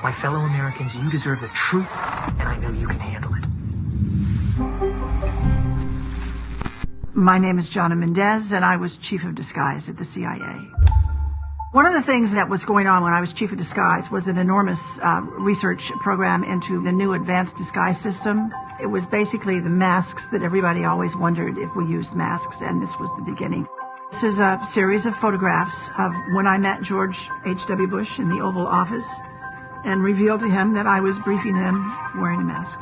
My fellow Americans, you deserve the truth, and I know you can handle it. My name is Jonna Mendez, and I was chief of disguise at the CIA. One of the things that was going on when I was chief of disguise was an enormous research program into the new advanced disguise system. It was basically the masks that everybody always wondered if we used masks, and this was the beginning. This is a series of photographs of when I met George H.W. Bush in the Oval Office and revealed to him that I was briefing him wearing a mask.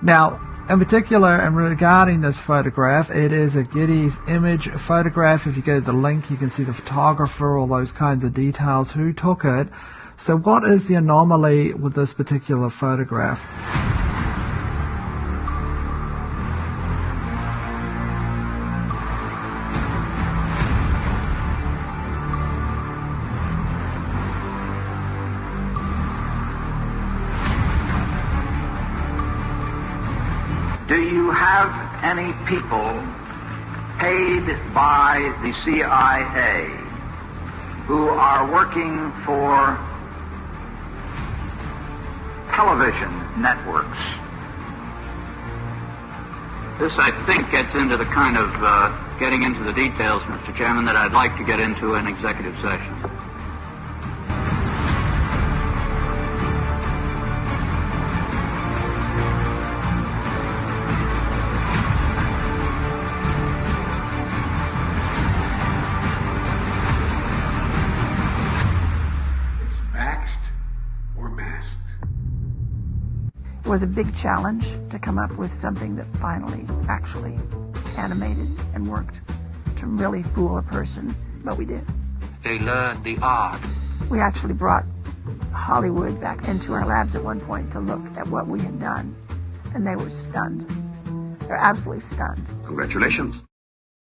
Now, in particular, and regarding this photograph, it is a Getty's image photograph. If you go to the link, you can see the photographer, all those kinds of details, who took it. So what is the anomaly with this particular photograph? Do you have any people paid by the CIA who are working for television networks? This, I think, gets into the kind of getting into the details, Mr. Chairman, that I'd like to get into in executive session. It was a big challenge to come up with something that finally actually animated and worked to really fool a person, but we did. They learned the art. We actually brought Hollywood back into our labs at one point to look at what we had done, and they were stunned. They're absolutely stunned. Congratulations.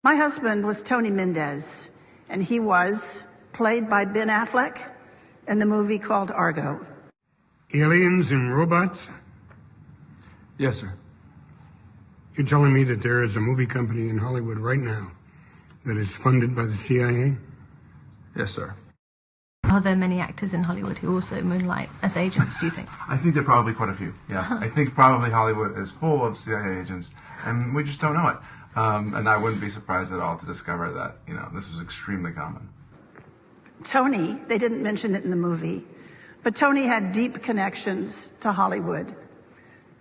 My husband was Tony Mendez, and he was played by Ben Affleck in the movie called Argo. Aliens and robots? Yes, sir. You're telling me that there is a movie company in Hollywood right now that is funded by the CIA? Yes, sir. Are there many actors in Hollywood who also moonlight as agents, do you think? I think there are probably quite a few, yes. I think probably Hollywood is full of CIA agents, and we just don't know it. And I wouldn't be surprised at all to discover that, this was extremely common. Tony, they didn't mention it in the movie, but Tony had deep connections to Hollywood,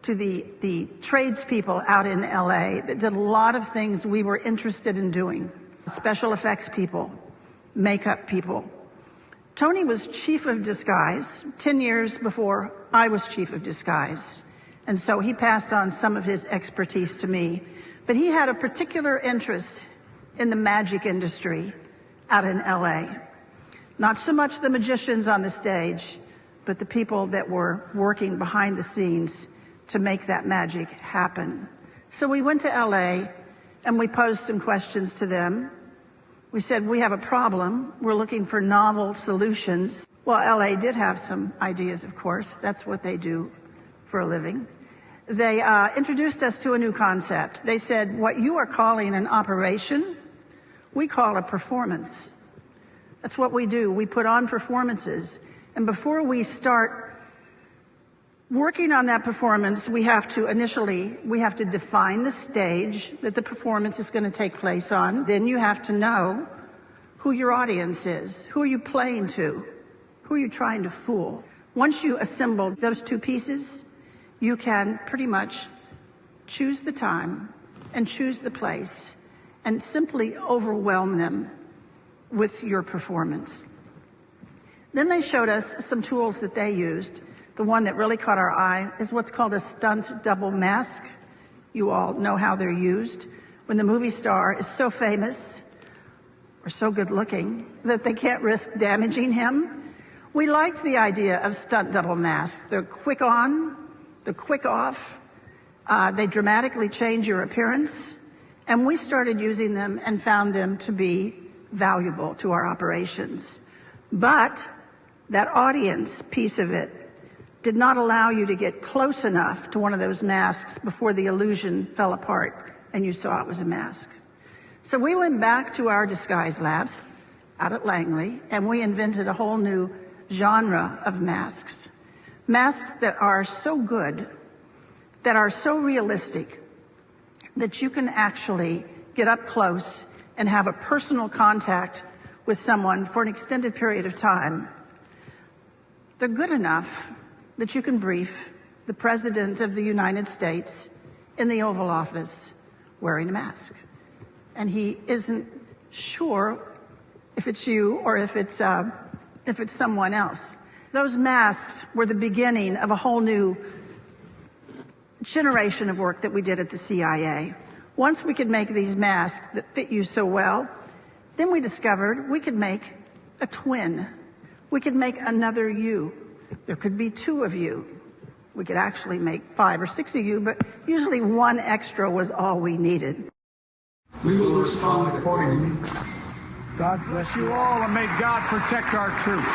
to the tradespeople out in LA that did a lot of things we were interested in doing. Special effects people, makeup people. Tony was chief of disguise 10 years before I was chief of disguise. And so he passed on some of his expertise to me. But he had a particular interest in the magic industry out in LA. Not so much the magicians on the stage, but the people that were working behind the scenes to make that magic happen. So we went to LA and we posed some questions to them. We said, we have a problem. We're looking for novel solutions. Well, LA did have some ideas, of course. That's what they do for a living. They introduced us to a new concept. They said, what you are calling an operation, we call a performance. That's what we do. We put on performances. And before we start working on that performance, we have to define the stage that the performance is going to take place on. Then you have to know who your audience is. Who are you playing to? Who are you trying to fool? Once you assemble those two pieces, you can pretty much choose the time and choose the place and simply overwhelm them with your performance. Then they showed us some tools that they used. The one that really caught our eye is what's called a stunt double mask. You all know how they're used. When the movie star is so famous or so good looking that they can't risk damaging him, we liked the idea of stunt double masks. They're quick on, they're quick off, they dramatically change your appearance, and we started using them and found them to be valuable to our operations. But that audience piece of it did not allow you to get close enough to one of those masks before the illusion fell apart and you saw it was a mask. So we went back to our disguise labs out at Langley, and we invented a whole new genre of masks. Masks that are so good, that are so realistic, that you can actually get up close and have a personal contact with someone for an extended period of time. They're good enough that you can brief the President of the United States in the Oval Office wearing a mask. And he isn't sure if it's you or if it's someone else. Those masks were the beginning of a whole new generation of work that we did at the CIA. Once we could make these masks that fit you so well, then we discovered we could make a twin. We could make another you. There could be two of you. We could actually make 5 or 6 of you, but usually one extra was all we needed. We will respond accordingly. God bless you all, and may God protect our troops.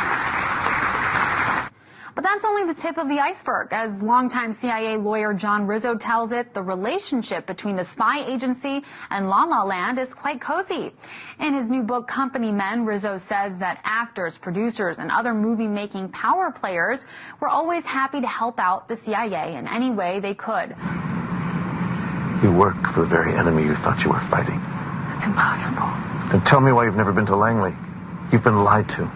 But that's only the tip of the iceberg. As longtime CIA lawyer John Rizzo tells it, the relationship between the spy agency and La La Land is quite cozy. In his new book, Company Men, Rizzo says that actors, producers, and other movie-making power players were always happy to help out the CIA in any way they could. You work for the very enemy you thought you were fighting. It's impossible. And tell me why you've never been to Langley. You've been lied to.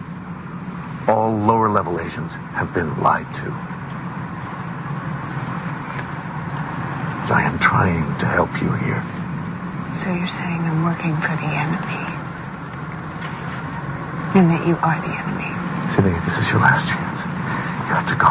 All lower-level Asians have been lied to. I am trying to help you here. So you're saying I'm working for the enemy? And that you are the enemy? Sydney, this is your last chance. You have to go.